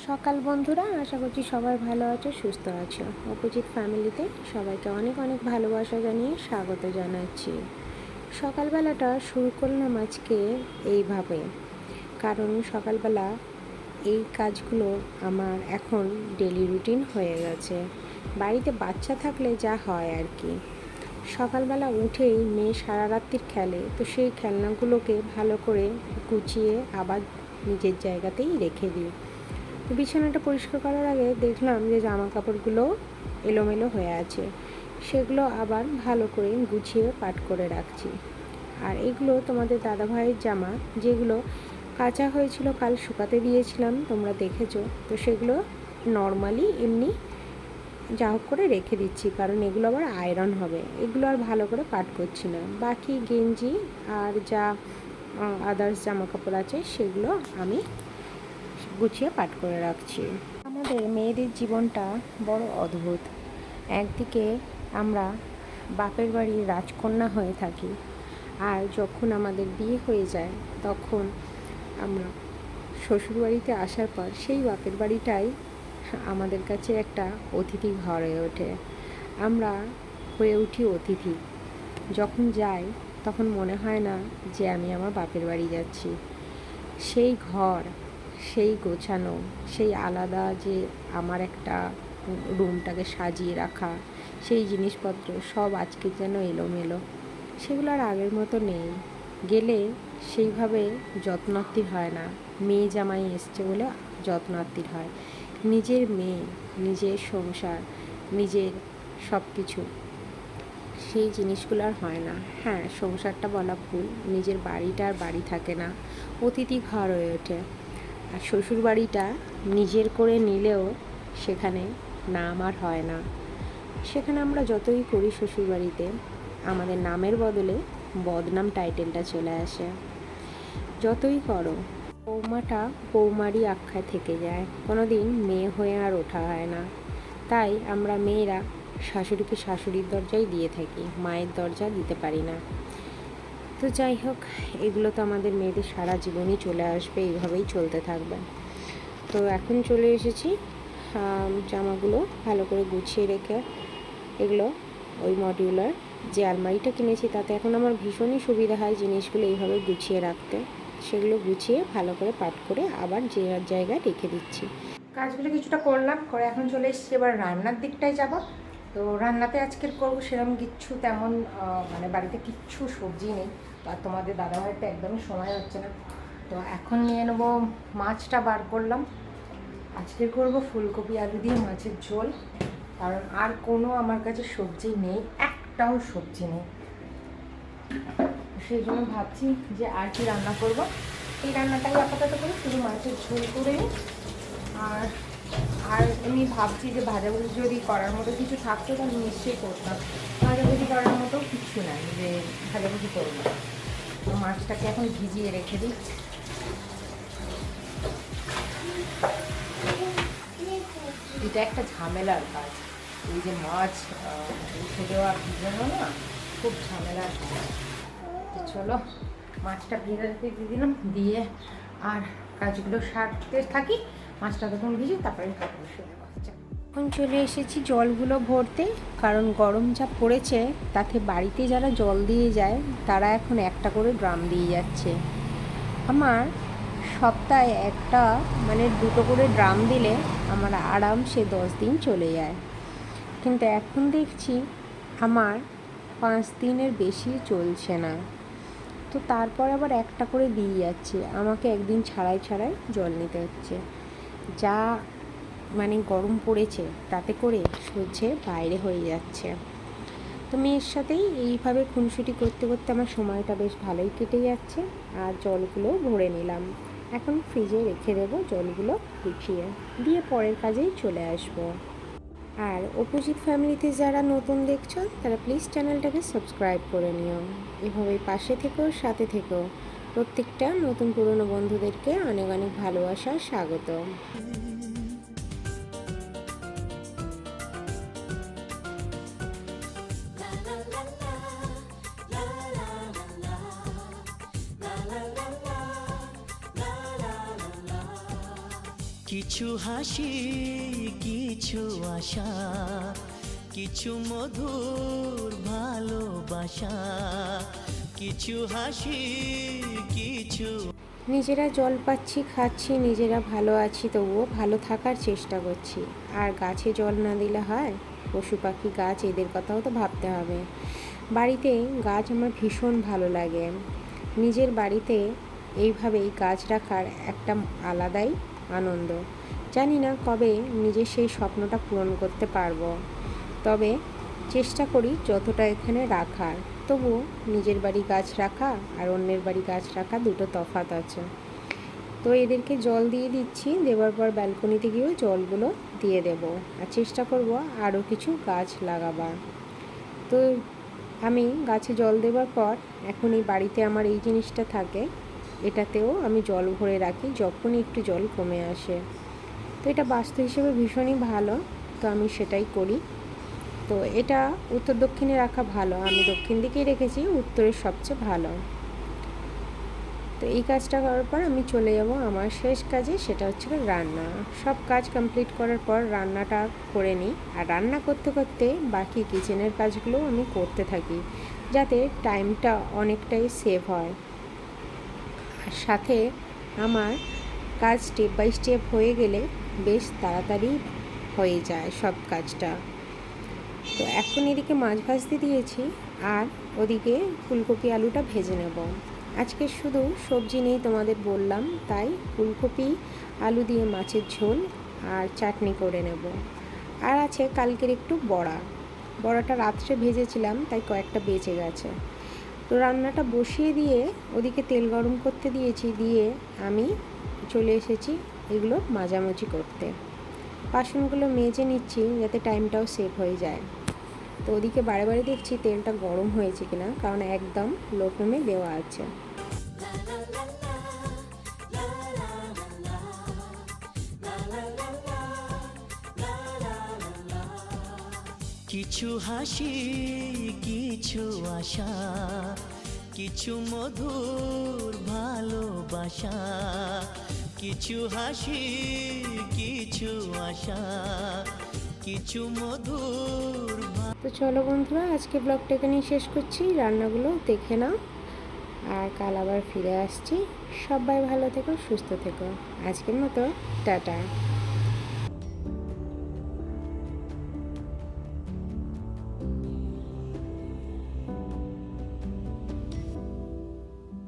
সকাল বন্ধুরা, আশা করছি সবাই ভালো আছো, সুস্থ আছো। অপোজিট ফ্যামিলিতে সবাইকে অনেক অনেক ভালোবাসা জানিয়ে স্বাগত জানাচ্ছি। সকালবেলাটা শুরু করলাম আজকে এইভাবে, কারণ সকালবেলা এই কাজগুলো আমার এখন ডেলি রুটিন হয়ে গেছে। বাড়িতে বাচ্চা থাকলে যা হয় আর কি, সকালবেলা উঠেই মেয়ে সারা রাত্রির খেলে, তো সেই খেলনাগুলোকে ভালো করে গুছিয়ে আবার নিজের জায়গাতেই রেখে দিই। তো বিছানাটা পরিষ্কার করার আগে দেখলাম যে জামা কাপড়গুলো এলোমেলো হয়ে আছে, সেগুলো আবার ভালো করে গুছিয়ে পাট করে রাখছি। আর এগুলো তোমাদের দাদাভাইয়ের জামা, যেগুলো কাঁচা হয়েছিল, কাল শুকাতে দিয়েছিলাম, তোমরা দেখেছো। তো সেগুলো নর্মালি এমনি যা হোক করে রেখে দিচ্ছি, কারণ এগুলো আবার আয়রন হবে। এগুলো আর ভালো করে পাট করছি না। বাকি গেঞ্জি আর যা আদার্স জামা কাপড় আছে সেগুলো আমি গুছিয়ে পাট করে রাখছি। আমাদের মেয়েদের জীবনটা বড় অদ্ভুত। একদিকে আমরা বাপের বাড়ির রাজকন্যা হয়ে থাকি, আর যখন আমাদের বিয়ে হয়ে যায় তখন আমরা শ্বশুরবাড়িতে আসার পর সেই বাপের বাড়িটাই আমাদের কাছে একটা অতিথি ঘর হয়ে ওঠে। আমরা হয়ে উঠি অতিথি। যখন যাই তখন মনে হয় না যে আমি আমার বাপের বাড়ি যাচ্ছি। সেই ঘর, সেই গোছানো, সেই আলাদা যে আমার একটা রুমটাকে সাজিয়ে রাখা, সেই জিনিসপত্র সব আজকে যেন এলোমেলো। সেগুলো আর আগের মতো নেই। গেলে সেইভাবে যত্নার্থী হয় না। মেয়ে জামাই এসছে বলে যত্নার্থী হয়। নিজের মেয়ে, নিজের সংসার, নিজের সব কিছু, সেই জিনিসগুলো আর হয় না। হ্যাঁ, সংসারটা বলা ভুল, নিজের বাড়িটা আর বাড়ি থাকে না, অতিথি ঘর হয়ে ওঠে। আর শ্বশুর বাড়িটা নিজের করে নিলেও সেখানে নাম আর হয় না। সেখানে আমরা যতই করি শ্বশুরবাড়িতে, আমাদের নামের বদলে বদনাম টাইটেলটা চলে আসে। যতই করো, বৌমাটা বৌমারই আখ্যায় থেকে যায়, কোনো দিন মেয়ে হয়ে আর ওঠা হয় না। তাই আমরা মেয়েরা শাশুড়িকে শাশুড়ির দরজাই দিয়ে থাকি, মায়ের দরজা দিতে পারি না। তো যাই হোক, এগুলো তো আমাদের মেয়েদের সারা জীবনই চলে আসবে, এইভাবেই চলতে থাকবে। তো এখন চলে এসেছি জামাগুলো ভালো করে গুছিয়ে রেখে। এগুলো ওই মডিউলার যে আলমারিটা কিনেছি তাতে এখন আমার ভীষণই সুবিধা হয় জিনিসগুলো এইভাবে গুছিয়ে রাখতে। সেগুলো গুছিয়ে ভালো করে পাট করে আবার যে জায়গায় রেখে দিচ্ছি। কাজগুলো কিছুটা করলাম, করে এখন চলে এসেছি এবার রান্নার দিকটায় যাব। তো রান্নাতে আজকের করবো সেরকম কিচ্ছু তেমন মানে বাড়িতে কিচ্ছু সবজি নেই, আর তোমাদের দাদাভাইতে একদমই সময় হচ্ছে না। তো এখন নিয়ে নেবো, মাছটা বার করলাম। আজকে করবো ফুলকপি আলু দিয়ে মাছের ঝোল, কারণ আর কোনো আমার কাছে সবজি নেই, একটাও সবজি নেই। সেই জন্য ভাবছি যে আর কি রান্না করব। এই রান্নাটাই আপাতত করি, শুধু মাছের ঝোল করে নিই। আর আর এমনি ভাবছি যে ভাজাভুজি যদি করার মতো কিছু থাকতো তাহলে নিশ্চয়ই করতাম। ভাজাভুজি করার মতো কিছু নাই যে ভাজাভুজি করবো। তো মাছটাকে এখন ভিজিয়ে রেখে দিই। এটা একটা ঝামেলার কাজ, এই যে মাছ উঠে দেওয়া ভিজানো না, খুব ঝামেলার কাজ। তো চলো মাছটা ভিজাতে দিয়ে দিলাম, দিয়ে আর কাজগুলো সারতে থাকি। মাছটা তখন ভিজে তারপরে কাপড় শুয়ে দেবো। এখন চলে এসেছি জলগুলো ভরতে, কারণ গরম যা পড়েছে তাতে বাড়িতে যারা জল দিয়ে যায় তারা এখন একটা করে ড্রাম দিয়ে যাচ্ছে। আমার সপ্তাহে একটা মানে দুটো করে ড্রাম দিলে আমার আরামসে 10 দিন চলে যায়। কিন্তু এখন দেখছি আমার 5 দিনের বেশি চলছে না। তো তারপর আবার একটা করে দিয়ে যাচ্ছে, আমাকে একদিন ছাড়াই ছাড়াই জল নিতে হচ্ছে। যা মানে গরম পড়েছে তাতে করে সহ্যে বাইরে হয়ে যাচ্ছে। তো মেয়ের সাথেই এইভাবে খুনসুটি করতে করতে আমার সময়টা বেশ ভালোই কেটে যাচ্ছে। আর জলগুলো ভরে নিলাম, এখন ফ্রিজে রেখে দেবো জলগুলো গুছিয়ে দিয়ে, পরের কাজেই চলে আসবো। আর অপোজিট ফ্যামিলিতে যারা নতুন দেখছো তারা প্লিজ চ্যানেলটাকে সাবস্ক্রাইব করে নিও। এভাবেই পাশে থেকেও, সাথে থেকেও। প্রত্যেকটা নতুন পুরনো বন্ধুদেরকে অনেক অনেক ভালোবাসা, স্বাগত। কি কিছু হাসি, কিছু আশা, কিছু মধুর ভালোবাসা, কিছু হাসি, কিছু। নিজেরা জল পাচ্ছি, খাচ্ছি, নিজেরা ভালো আছি, তবুও ভালো থাকার চেষ্টা করছি। আর গাছে জল না দিলে হয়? পশু পাখি গাছ এদের কথাও তো ভাবতে হবে। বাড়িতে গাছ আমার ভীষণ ভালো লাগে। নিজের বাড়িতে এইভাবেই গাছ রাখার একটা আলাদাই আনন্দ। জানি না কবে নিজের সেই স্বপ্নটা পূরণ করতে পারবো, তবে চেষ্টা করি যতটা এখানে রাখার। তবুও নিজের বাড়ি গাছ রাখা আর অন্যের বাড়ি গাছ রাখা দুটো তফাৎ আছে। তো এদেরকে জল দিয়ে দিচ্ছি, দেওয়ার পর ব্যালকনিতে গিয়েও জলগুলো দিয়ে দেব। আর চেষ্টা করব আরও কিছু গাছ লাগাবার। তো আমি গাছে জল দেওয়ার পর এখন এই বাড়িতে আমার এই জিনিসটা থাকে, এটাতেও আমি জল ভরে রাখি যখনই একটু জল কমে আসে। তো এটা বাস্তু হিসেবে ভীষণই ভালো, তো আমি সেটাই করি। তো এটা উত্তর দক্ষিণে রাখা ভালো, আমি দক্ষিণ দিকেই রেখেছি, উত্তরের সবচেয়ে ভালো। তো এই কাজটা করার পর আমি চলে যাব আমার শেষ কাজে, সেটা হচ্ছে রান্না। সব কাজ কমপ্লিট করার পর রান্নাটা করে নিই। আর রান্না করতে করতে বাকি কিচেনের কাজগুলোও আমি করতে থাকি, যাতে টাইমটা অনেকটাই সেভ হয়। আর সাথে আমার কাজ স্টেপ বাই স্টেপ হয়ে গেলে বেশ তাড়াতাড়ি হয়ে যায় সব কাজটা। তো এখন এদিকে মাছ ভাজতে দিয়েছি, আর ওদিকে ফুলকপি আলুটা ভেজে নেব। আজকে শুধু সবজি নেই তোমাদের বললাম, তাই ফুলকপি আলু দিয়ে মাছের ঝোল আর চাটনি করে নেব। আর আছে কালকের একটু বড়াটা রাত্রে ভেজেছিলাম, তাই কয়েকটা বেঁচে গেছে। তো রান্নাটা বসিয়ে দিয়ে ওদিকে তেল গরম করতে দিয়েছি, দিয়ে আমি চলে এসেছি এগুলো মাজামাজি করতে। বাসনগুলো মেজে নিচ্ছি যাতে টাইমটাও সেভ হয়ে যায়। তো ওদিকে বারে বারে দেখছি তেলটা গরম হয়েছে কিনা, কারণ একদম লো ফ্লেমে দেওয়া আছে। কিছু হাসি, কিছু আশা, কিছু মধুর ভালোবাসা, কিছু হাসি, কিছু আশা, কিছু মধুর। তো চলো বন্ধুরা, আজকে ব্লগটা এখানেই শেষ করছি। রান্নাগুলো দেখে নাও, আর কাল আবার ফিরে আসছি। সবাই ভালো থেকো, সুস্থ থেকো। আজকের মতো টাটা।